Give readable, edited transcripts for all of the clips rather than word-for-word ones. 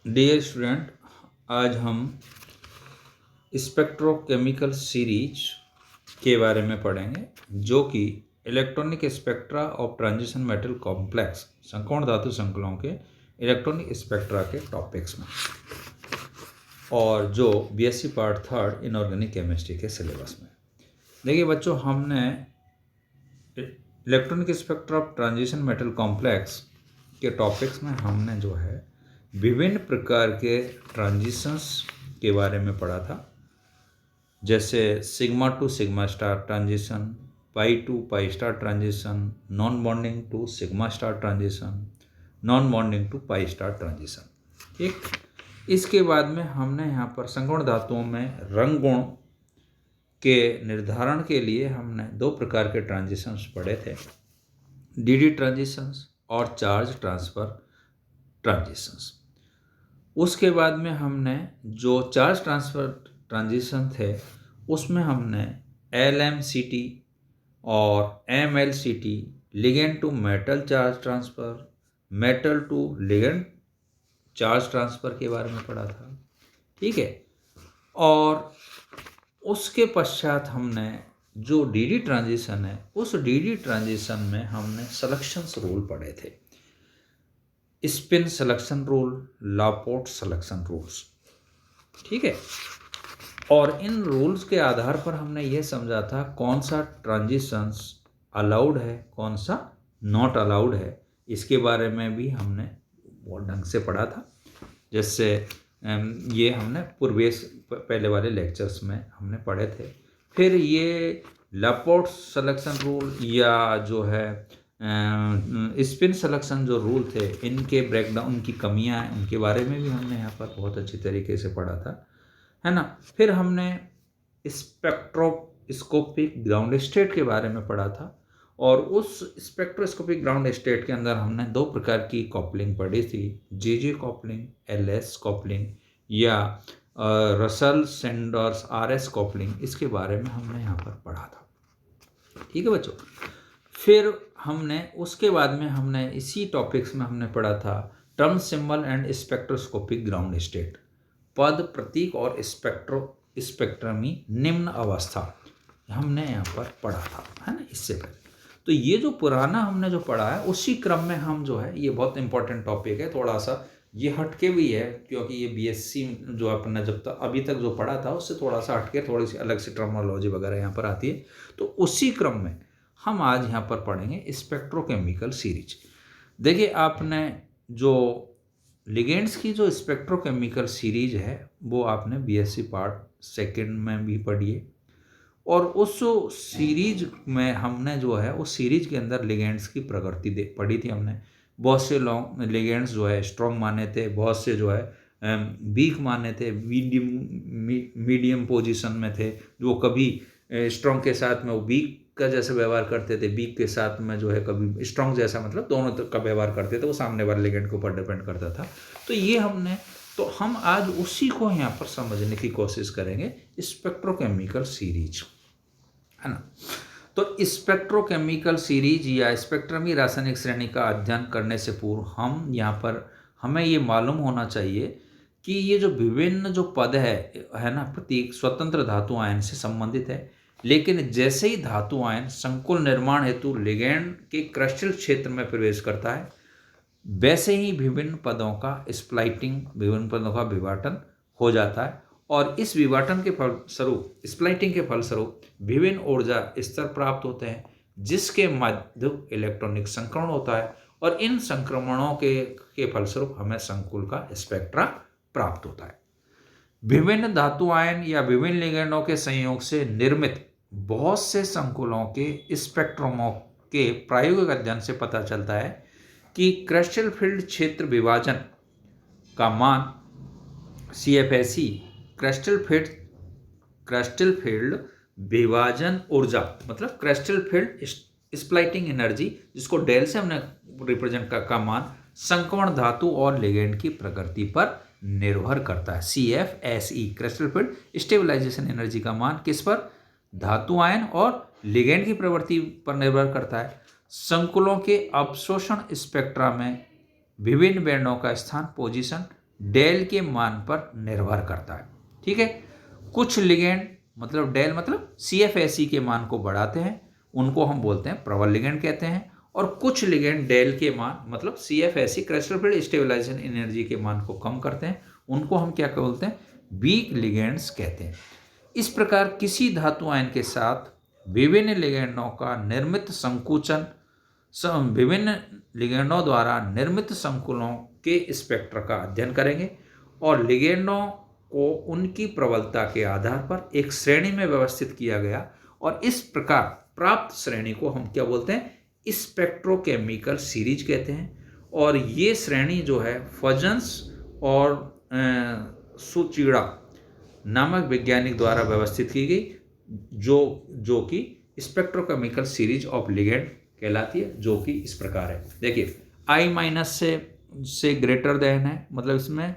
Dear student, आज हम spectrochemical series के बारे में पढ़ेंगे, जो कि electronic spectra of transition metal complex संकोण धातु संकुलों के इलेक्ट्रॉनिक स्पेक्ट्रा के टॉपिक्स में, और जो BSc part third inorganic chemistry के सिलेबस में। देखिए बच्चों, हमने electronic spectra of transition metal complex के टॉपिक्स में हमने जो है विभिन्न प्रकार के ट्रांजिशंस के बारे में पढ़ा था, जैसे sigma to sigma star transition, pi to pi star transition, non bonding to sigma star transition, non bonding to pi star transition. ठीक, इसके बाद में हमने यहाँ पर संगुण धातुओं में रंग गुण के निर्धारण के लिए हमने दो प्रकार के ट्रांजिशंस पढ़े थे, डीडी ट्रांजिशंस और चार्ज ट्रांसफर ट्रांजिशंस। उसके बाद में हमने जो चार्ज ट्रांसफर ट्रांजिशन थे उसमें हमने LMCT और MLCT, ligand to metal charge transfer, metal to ligand charge transfer के बारे में पढ़ा था। ठीक है, और उसके पश्चात हमने जो डीडी ट्रांजिशन है, उस डीडी ट्रांजिशन में हमने सिलेक्शंस रूल पढ़े थे, spin selection rule, Laporte selection rules. ठीक है, और इन रूल्स के आधार पर हमने ये समझा था कौन सा ट्रांजिशंस अलाउड है, कौन सा नॉट अलाउड है। इसके बारे में भी हमने बहुत ढंग से पढ़ा था, जैसे ये हमने पहले वाले लेक्चर्स में हमने पढ़े थे। फिर ये लापोर्ट सिलेक्शन रूल या जो है स्पिन सिलेक्शन जो रूल थे, इनके ब्रेकडाउन, उनकी कमियां हैं, उनके बारे में भी हमने यहाँ पर बहुत अच्छी तरीके से पढ़ा था, है ना। फिर हमने स्पेक्ट्रोस्कोपिक ग्राउंड स्टेट के बारे में पढ़ा था, और उस स्पेक्ट्रोस्कोपिक ग्राउंड स्टेट के अंदर हमने दो प्रकार की कॉपलिंग पढ़ी थी, जे कॉपलिंग, LS कॉपलिंग, या रसल सेंडर्स RS कॉपलिंग। इसके बारे में हमने यहाँ पर पढ़ा था। ठीक है बच्चों, फिर हमने उसके बाद में हमने इसी टॉपिक्स में हमने पढ़ा था term symbol and spectroscopic ground state, पद, प्रतीक और स्पेक्ट्रमी निम्न अवस्था हमने यहाँ पर पढ़ा था, है ना, इससे पहले। तो ये जो पुराना हमने जो पढ़ा है उसी क्रम में हम जो है, ये बहुत इंपॉर्टेंट टॉपिक है, थोड़ा सा ये हटके भी है, क्योंकि ये बीएससी जो अपने जब तक अभी तक जो पढ़ा था उससे थोड़ा सा हटके थोड़ी सी अलग सी टर्मिनोलॉजी वगैरह यहाँ पर आती है। तो उसी क्रम में हम आज यहाँ पर पढ़ेंगे स्पेक्ट्रोकेमिकल सीरीज। देखिए, आपने जो लिगेंड्स की जो स्पेक्ट्रोकेमिकल सीरीज है वो आपने बीएससी पार्ट सेकंड में भी पढ़ी है, और उस सीरीज में हमने जो है उस सीरीज के अंदर लिगेंड्स की प्रकृति पढ़ी थी हमने। बहुत से लॉन्ग लिगेंड्स जो है स्ट्रॉन्ग माने थे, बहुत से जो है वीक माने थे, मीडियम पोजीशन में थे, जो कभी स्ट्रॉन्ग के साथ में वो वीक का जैसा व्यवहार करते थे, वीक के साथ में जो है कभी स्ट्रॉन्ग जैसा, मतलब दोनों का व्यवहार करते थे, वो सामने वाले लिगेंड के ऊपर डिपेंड करता था। तो ये हमने, तो हम आज उसी को यहाँ पर समझने की कोशिश करेंगे, स्पेक्ट्रोकेमिकल सीरीज, है ना। तो स्पेक्ट्रोकेमिकल सीरीज या स्पेक्ट्रमी रासायनिक श्रेणी का अध्ययन करने से पूर्व हम यहाँ पर हमें ये मालूम होना चाहिए कि ये जो विभिन्न जो पद है ना, प्रतीक स्वतंत्र धातु आयन से संबंधित है, लेकिन जैसे ही धातु आयन संकुल निर्माण हेतु लिगेंड के क्रिस्टल क्षेत्र में प्रवेश करता है, वैसे ही विभिन्न पदों का स्प्लाइटिंग, विभिन्न पदों का विभाटन हो जाता है, और इस विभाटन के फलस्वरूप, स्प्लाइटिंग के फलस्वरूप विभिन्न ऊर्जा स्तर प्राप्त होते हैं, जिसके मध्य इलेक्ट्रॉनिक संक्रमण होता है, और इन संक्रमणों के फलस्वरूप हमें संकुल का स्पेक्ट्रा प्राप्त होता है। विभिन्न धातु आयन या विभिन्न लिगेंडों के संयोग से निर्मित बहुत से संकुलों के स्पेक्ट्रमों के प्रायोगिक अध्ययन से पता चलता है कि क्रिस्टल फील्ड क्षेत्र विभाजन का मान CFSE, क्रिस्टल फील्ड विभाजन ऊर्जा, मतलब क्रिस्टल फील्ड स्प्लाइटिंग एनर्जी, जिसको डेल से हमने रिप्रेजेंट का मान संक्रमण धातु और लिगेंड की प्रकृति पर निर्भर करता है। CFSE, crystal field stabilisation energy का मान किस पर, धातु आयन और लिगेंड की प्रवृत्ति पर निर्भर करता है। संकुलों के अवशोषण स्पेक्ट्रा में विभिन्न बैंडों का स्थान, पोजीशन डेल के मान पर निर्भर करता है। ठीक है, कुछ लिगेंड मतलब डेल मतलब CFSE के मान को बढ़ाते हैं, उनको हम बोलते हैं प्रबल लिगेंड कहते हैं। और कुछ लिगेंड डेल के मान मतलब CFSE crystal field stabilisation energy के मान को कम करते हैं, उनको हम क्या बोलते हैं, वीक लिगेंड्स कहते हैं। इस प्रकार किसी धातु आयन के साथ विभिन्न लिगेंडों का निर्मित संकुचन, विभिन्न लिगेंडों द्वारा निर्मित संकुलों के स्पेक्ट्रा का अध्ययन करेंगे और लिगेंडों को उनकी प्रबलता के आधार पर एक श्रेणी में व्यवस्थित किया गया और इस प्रकार प्राप्त श्रेणी को हम क्या बोलते हैं, स्पेक्ट्रोकेमिकल सीरीज कहते हैं। और ये श्रेणी जो है फजन्स और सुचिड़ा नामक वैज्ञानिक द्वारा व्यवस्थित की गई, जो कि स्पेक्ट्रोकेमिकल सीरीज ऑफ लिगेंड कहलाती है, जो कि इस प्रकार है। देखिए I- से ग्रेटर देन है, मतलब इसमें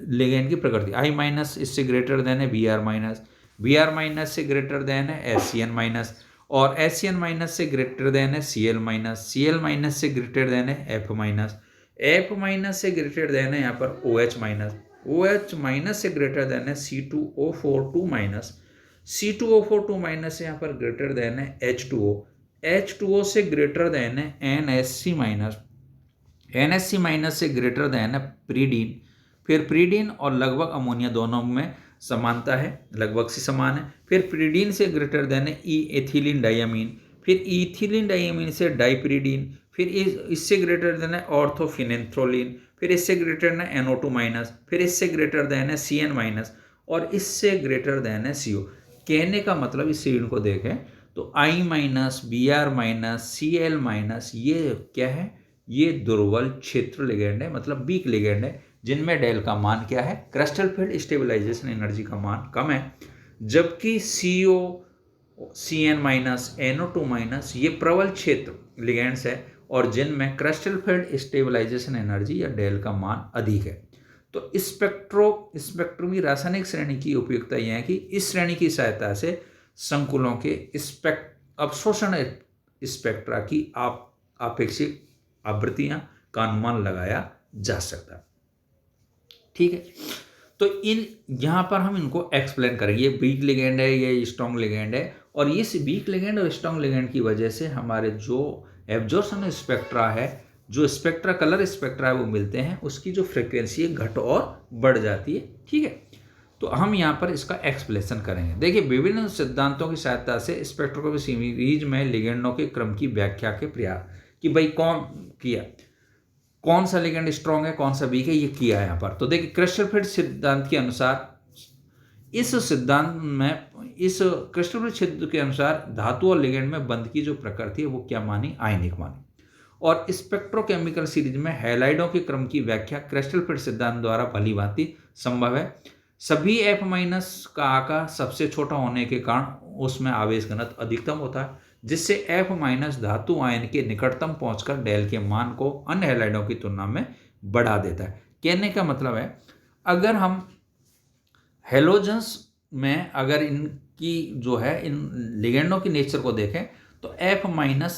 लिगेंड की प्रकृति I- इससे ग्रेटर देन है Br-, से ग्रेटर देन है SCN-, और SCN- से ग्रेटर देन है Cl-, Cl- से ग्रेटर देन है F-, F- से ग्रेटर देन है यहाँ पर OH-, OH- से ग्रेटर देन है C2O4 2-, C2O4 2- से यहाँ पर ग्रेटर देन है H2O, H2O से ग्रेटर देन है NSC-, NSC- से ग्रेटर देन है प्रीडीन, फिर प्रीडीन और लगभग अमोनिया दोनों में समानता है, लगभग से समान है। फिर प्रीडीन से ग्रेटर देन है एथिलीन डाइअमीन, फिर इथिलीन डाइअमीन से डाइप्रीडीन, फिर इससे ग्रेटर देन है ऑर्थोफिनेंथ्रोलिन, फिर इससे ग्रेटर देन है NO2-, फिर इससे ग्रेटर देन है CN-, और इससे ग्रेटर देन है CO। कहने का मतलब इस सीरीन को देखें तो I-, Br-, Cl-, ये क्या है, ये दुर्बल क्षेत्र लिगेंड है, मतलब वीक लिगेंड है, जिनमें डेल का मान क्या है, क्रिस्टल फील्ड स्टेबलाइजेशन एनर्जी का मान कम है। जबकि CO, CN-, NO2- ये प्रबल क्षेत्र लिगेंड्स है और जिनमें क्रिस्टल फील्ड स्टेबलाइजेशन एनर्जी या डेल का मान अधिक है। तो स्पेक्ट्रमी रासायनिक श्रेणी की उपयोगिता यह है कि इस श्रेणी की सहायता से संकुलों के अवशोषण स्पेक्ट्रा की अपेक्षित आवृत्तियां का अनुमान लगाया जा सकता है। ठीक है, तो यहां पर हम इनको एक्सप्लेन करेंगे, ये वीक लिगेंड है, ये स्ट्रॉन्ग लिगेंड है, और इस वीक लिगेंड और स्ट्रॉन्ग लिगेंड की वजह से हमारे जो एब्जॉर्प्शन स्पेक्ट्रा है, जो स्पेक्ट्रा कलर स्पेक्ट्रा है वो मिलते हैं, उसकी जो फ्रिक्वेंसी है घट और बढ़ जाती है। ठीक है, तो हम यहाँ पर इसका एक्सप्लेनेशन करेंगे। देखिए विभिन्न सिद्धांतों की सहायता से स्पेक्ट्रोस्कोपी सीरीज में लिगेंडों के क्रम की व्याख्या के प्रयास कि भाई कौन सा लिगेंड स्ट्रॉन्ग है, कौन सा वीक है, ये किया है यहाँ पर। तो देखिए क्रिस्टल फील्ड सिद्धांत के अनुसार इस क्रिस्टल फील्ड सिद्धांत के अनुसार धातु और लिगेंड में बंध की जो प्रकृति है वो क्या मानी, आयनिक मानी। और स्पेक्ट्रोकेमिकल सीरीज में हैलाइडों के क्रम की व्याख्या क्रिस्टल फील्ड सिद्धांत द्वारा भलीभांति संभव है। सभी F- का आकार सबसे छोटा होने के कारण उसमें आवेश घनत्व अधिकतम होता है, जिससे F- धातु आयन के निकटतम पहुंचकर डेल के मान को अन्य हैलाइडों की तुलना में बढ़ा देता है। कहने का मतलब है अगर हम हेलोजन्स में अगर इनकी जो है इन लिगेंडों की नेचर को देखें तो F-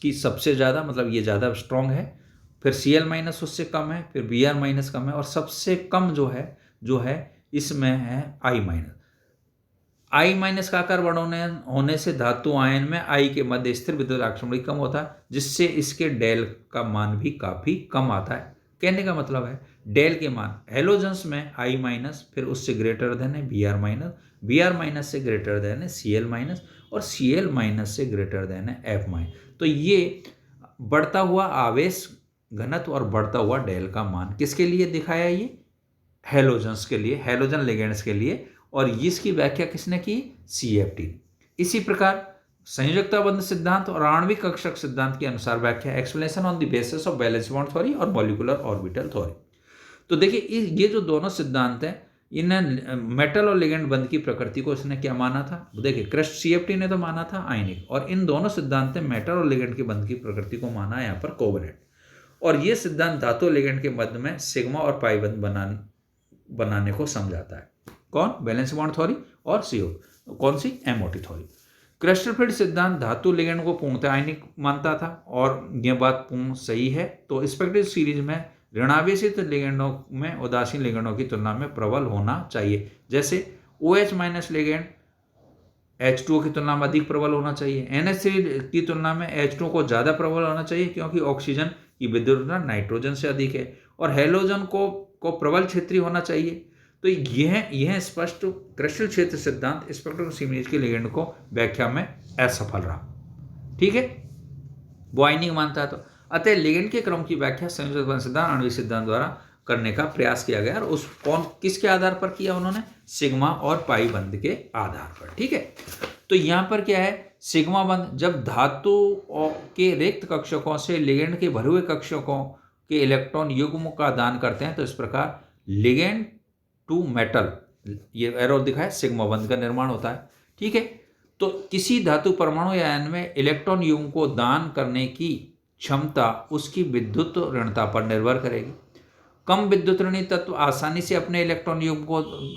की सबसे ज़्यादा, मतलब ये ज़्यादा स्ट्रॉन्ग है, फिर Cl- उससे कम है, फिर Br- कम है, और सबसे कम जो है इसमें है I-। I- का आकार बड़ा होने से धातु आयन में I के मध्य स्थिर विद्युत आकर्षण कम होता है, जिससे इसके डेल का मान भी काफी कम आता है। कहने का मतलब है डेल के मान हेलोजन्स में I-, फिर उससे ग्रेटर देन है Br-, Br- से ग्रेटर देन है Cl-, और Cl- से ग्रेटर देन है F-। तो ये बढ़ता हुआ आवेश घनत्व और बढ़ता हुआ डेल का मान किसके लिए दिखाया, ये हेलोजन्स के लिए, हेलोजन लिगेंड्स के लिए, और इसकी व्याख्या किसने की, CFT। इसी प्रकार संयोजकता बंध सिद्धांत और आणविक कक्षक सिद्धांत के अनुसार व्याख्या explanation on the basis of valence bond theory और मॉलिक्यूलर ऑर्बिटल थ्योरी। तो देखिए ये जो दोनों सिद्धांत हैं, इन्हें मेटल और लिगेंड बंध की प्रकृति को इसने क्या माना था, देखिए क्रस्ट CFT ने तो माना था आयनिक, और इन दोनों सिद्धांत ने मेटल और लिगेंड के बंध की प्रकृति को माना है यहाँ पर कोवलेंट। और ये सिद्धांत धातु और लिगेंड के मध्य में सिग्मा और पाई बंध बनाने को समझाता है। कौन, वैलेंस बॉन्ड थ्योरी और CO कौन सी, MOT थ्योरी। क्रिस्टल फील्ड सिद्धांत धातु लिगेंड को पूर्णतः आयनिक मानता था और यह बात पूर्ण सही है। तो स्पेक्ट्रल सीरीज में ऋणावेशित लिगेंडों में उदासीन लिगेंडों की तुलना में प्रबल होना चाहिए। जैसे OH माइनस लिगेंड H2O की तुलना में अधिक प्रबल होना चाहिए। NH3 की तुलना में H2O को ज़्यादा प्रबल होना चाहिए क्योंकि ऑक्सीजन की विद्युत ऊर्जा नाइट्रोजन से अधिक है। और हैलोजन को प्रबल क्षेत्रीय होना चाहिए। तो यह स्पष्ट क्रिस्टल क्षेत्र सिद्धांत स्पेक्ट्रोकेमिस्ट्री के लिगेंड को व्याख्या में असफल रहा। ठीक है, बॉय नहीं मानता तो अतः लिगेंड के क्रम की व्याख्या संयोजक बंध सिद्धांत आणविक सिद्धांत द्वारा करने का प्रयास किया गया। और किसके आधार पर किया उन्होंने? सिग्मा और पाई बंध के आधार पर। ठीक है, तो यहां पर क्या है, सिग्मा बंध जब धातु के रिक्त कक्षकों से लिगेंड के भरे हुए कक्षकों के इलेक्ट्रॉन युग्म का दान करते हैं तो इस प्रकार लिगेंड टू मेटल, ये एरो दिखा है, सिग्मा बंध का निर्माण होता है। ठीक है, तो किसी धातु परमाणु या आयन में इलेक्ट्रॉन युग्म को दान करने की क्षमता उसकी विद्युत ऋणता पर निर्भर करेगी। कम विद्युत ऋणी तत्व आसानी से अपने इलेक्ट्रॉन युग्म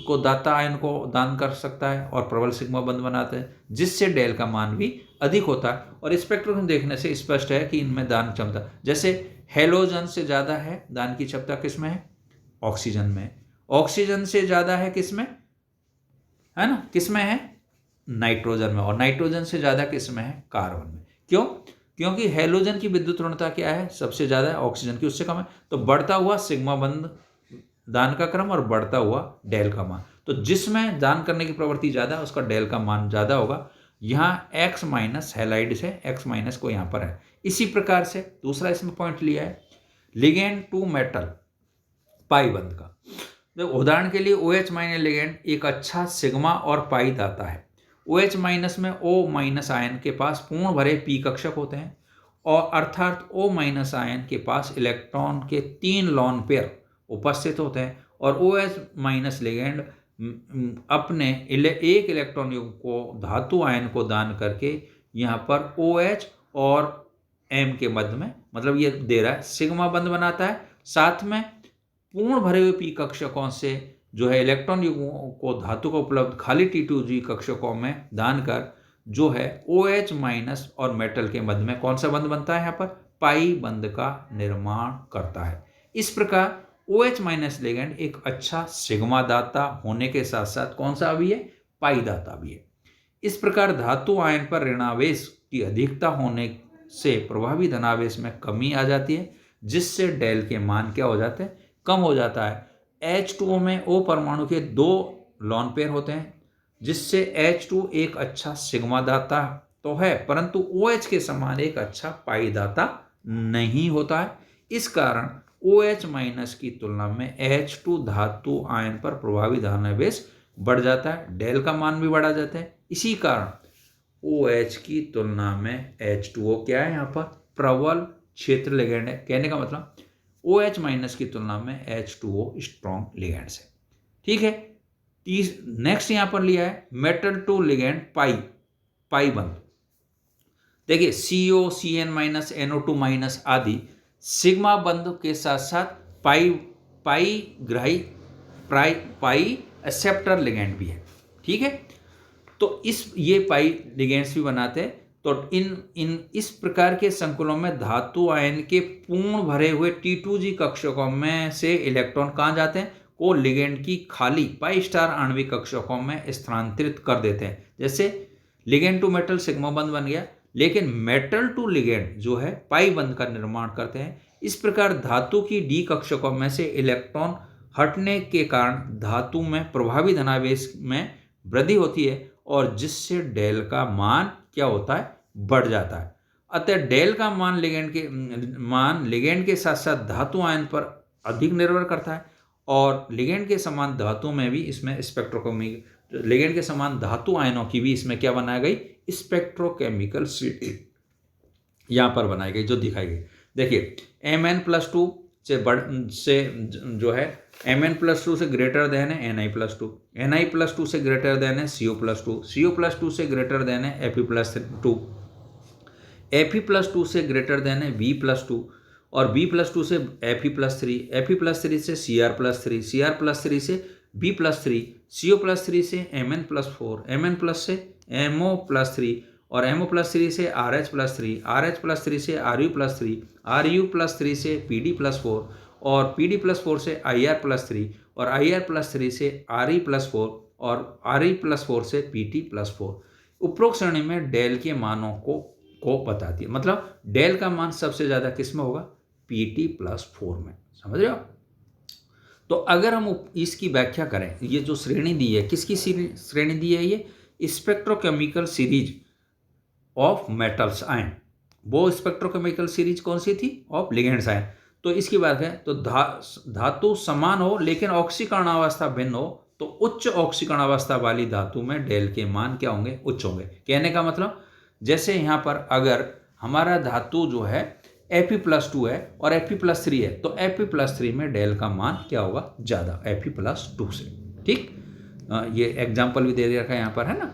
को दाता आयन को दान कर सकता है और प्रबल सिग्मा बंध बनाते हैं, जिससे डेल का मान भी अधिक होता है। और स्पेक्ट्रम देखने से स्पष्ट है कि इनमें दान क्षमता, जैसे हेलोजन से ज्यादा है दान की क्षमता किसमें है? ऑक्सीजन में। ऑक्सीजन से ज्यादा है किसमें? है ना, किसमें है? नाइट्रोजन में। और नाइट्रोजन से ज्यादा किसमें है? कार्बन में। क्यों? क्योंकि हेलोजन की विद्युत ऋणता क्या है? सबसे ज्यादा है, ऑक्सीजन की उससे कम है। तो बढ़ता हुआ सिग्मा बंध दान का क्रम और बढ़ता हुआ डेल का मान, तो जिसमें दान करने की प्रवृत्ति ज्यादा है उसका डेल का मान ज्यादा होगा। यहाँ X माइनस हैलाइड से X माइनस को यहाँ पर है। इसी प्रकार से दूसरा इसमें पॉइंट लिया है लिगेंड टू मेटल पाई बंध का। तो उदाहरण के लिए OH माइनस लिगेंड एक अच्छा सिग्मा और पाई दाता है। OH माइनस में O माइनस आयन के पास पूर्ण भरे p कक्षक होते हैं, और अर्थात O माइनस आयन के पास इलेक्ट्रॉन के 3 लॉन पेयर उपस्थित होते हैं। और OH माइनस लिगेंड अपने एक इलेक्ट्रॉन युग्म को धातु आयन को दान करके यहाँ पर OH और M के मध्य में, मतलब ये दे रहा है, सिग्मा बंध बनाता है। साथ में पूर्ण भरे हुए p कक्षकों से जो है इलेक्ट्रॉन युग्मों को धातु को उपलब्ध खाली T2G कक्षकों में दान कर जो है OH माइनस और मेटल के मध्य में कौन सा बंध बनता है? यहाँ पर पाई बंध का निर्माण करता है। इस प्रकार OH माइनस लिगेंड एक अच्छा सिग्मा दाता होने के साथ साथ कौन सा भी है? पाई दाता भी है। इस प्रकार धातु आयन पर ऋणावेश की अधिकता होने से प्रभावी धनावेश में कमी आ जाती है, जिससे डेल के मान क्या हो जाते हैं? कम हो जाता है। H2O में O परमाणु के 2 लॉन पेयर होते हैं, जिससे H2 एक अच्छा सिग्मा दाता तो है, परंतु OH के समान एक अच्छा पाई दाता नहीं होता है। इस कारण OH माइनस की तुलना में H2 धातु आयन पर प्रभावी धनावेश बढ़ जाता है, डेल का मान भी बढ़ा जाता है। इसी कारण OH की तुलना में H2O क्या है? यहाँ पर प्रबल क्षेत्र लिगेंड है। कहने का मतलब OH माइनस की तुलना में H2O स्ट्रॉन्ग लिगेंड है। ठीक है, नेक्स्ट यहां पर लिया है मेटल टू लिगेंड पाई बंध। देखिए CO, CN minus, NO2 minus आदि सिग्मा बंध के साथ साथ पाई एक्सेप्टर लिगेंड भी है। ठीक है, तो ये पाई लिगेंड्स भी बनाते हैं। तो इस प्रकार के संकुलों में धातु आयन के पूर्ण भरे हुए T2G कक्षकों में से इलेक्ट्रॉन कहाँ जाते हैं? को लिगेंड की खाली पाई स्टार आणविक कक्षकों में स्थानांतरित कर देते हैं। जैसे लिगेंड टू मेटल सिग्मा बंध बन गया, लेकिन मेटल टू लिगेंड जो है पाई बंध का निर्माण करते हैं। इस प्रकार धातु की D कक्षकों में से इलेक्ट्रॉन हटने के कारण धातु में प्रभावी धनावेश में वृद्धि होती है, और जिससे डेल का मान क्या होता है? बढ़ जाता है। अतः डेल का मान लिगेंड के साथ साथ धातु आयन पर अधिक निर्भर करता है, और लिगेंड के समान धातु में भी इसमें लिगेंड के समान धातु आयनों की भी इसमें क्या बनाई गई? स्पेक्ट्रोकेमिकल सिटी यहाँ पर बनाई गई, जो दिखाई गई। देखिए Mn+2 से जो है Mn+2 से ग्रेटर देन है Ni+2, Ni+2 से ग्रेटर देन है CO+2, CO+2 से ग्रेटर देन है Fe+2, Fe+2 से ग्रेटर देन है V+2, और V+2 से Fe+3, Fe+3 से Cr+3, Cr+3 से B+3, CO+3 से Mn+4, Mn+ से MO+3, और MO+3 से RH+3, RH+3 से RU+3, RU+3 से PD+4, और PD+4 से IR+3 और IR+3 से RE+4 और RE+4 से PT+4। उपरोक्त श्रेणी में डेल के मानों को बताती है। मतलब डेल का मान सबसे ज़्यादा किस में होगा? PT+4 में। समझ रहे हो? तो अगर हम इसकी व्याख्या करें, ये जो श्रेणी दी है, किसकी श्रेणी दी है? ये spectrochemical series of metals ion. वो स्पेक्ट्रोकेमिकल सीरीज कौन सी थी? Of ligands ion. तो इसकी बात करें तो धातु समान हो लेकिन ऑक्सीकरण अवस्था भिन्न हो, तो उच्च ऑक्सीकरण अवस्था वाली धातु में डेल के मान क्या होंगे? उच्च होंगे। कहने का मतलब जैसे यहाँ पर अगर हमारा धातु जो है Fe+2 है और Fe+3 है, तो Fe+3 में डेल का मान क्या होगा? ज़्यादा, Fe+2 से। ठीक, ये एग्जाम्पल भी दे रखा है यहाँ पर, है ना।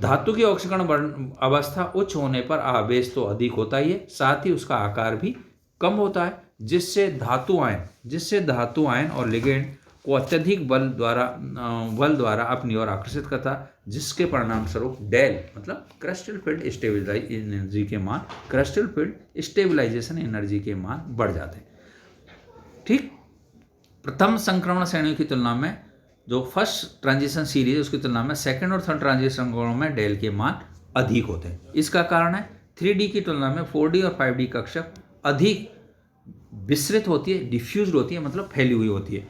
धातु की ऑक्सीकरण अवस्था उच्च होने पर आवेश तो अधिक होता ही है, साथ ही उसका आकार भी कम होता है, जिससे धातु आयन और लिगेंड को अत्यधिक बल द्वारा अपनी ओर आकर्षित करता, जिसके परिणाम स्वरूप डेल मतलब क्रिस्टल फील्ड स्टेबलाइजेशन एनर्जी के मान बढ़ जाते हैं। ठीक, प्रथम संक्रमण श्रेणियों की तुलना में जो फर्स्ट ट्रांजिशन सीरीज है उसकी तुलना में सेकंड और थर्ड ट्रांजिशन संक्रमणों में डेल के मान अधिक होते हैं। इसका कारण है 3D की तुलना में 4D और 5D कक्षक अधिक विस्तृत होती है, डिफ्यूज्ड होती है, मतलब फैली हुई होती है।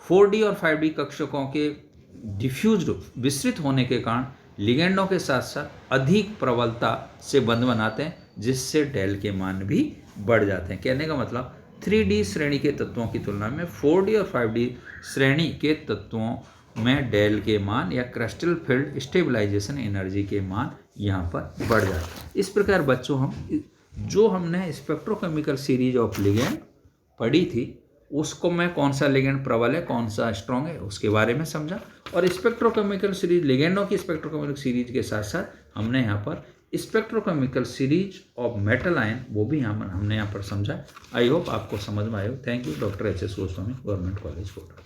4D और 5D कक्षकों के डिफ्यूज्ड विस्तृत होने के कारण लिगेंडों के साथ साथ अधिक प्रबलता से बंध बनाते हैं, जिससे डेल के मान भी बढ़ जाते हैं। कहने का मतलब 3D श्रेणी के तत्वों की तुलना में 4D और 5D श्रेणी के तत्वों में डेल के मान या क्रिस्टल फील्ड स्टेबलाइजेशन एनर्जी के मान यहाँ पर बढ़ जाते हैं। इस प्रकार बच्चों हमने स्पेक्ट्रोकेमिकल सीरीज ऑफ लिगेंड पढ़ी थी, उसको मैं कौन सा लिगेंड प्रबल है, कौन सा स्ट्रॉन्ग है, उसके बारे में समझा। और स्पेक्ट्रोकेमिकल सीरीज, लिगेंडों की स्पेक्ट्रोकेमिकल सीरीज के साथ साथ हमने यहाँ पर spectrochemical series of metal ion वो भी हमने यहाँ पर समझा। आई होप आपको समझ में आए हो। Thank you. Doctor HS Goswami, government college Kota.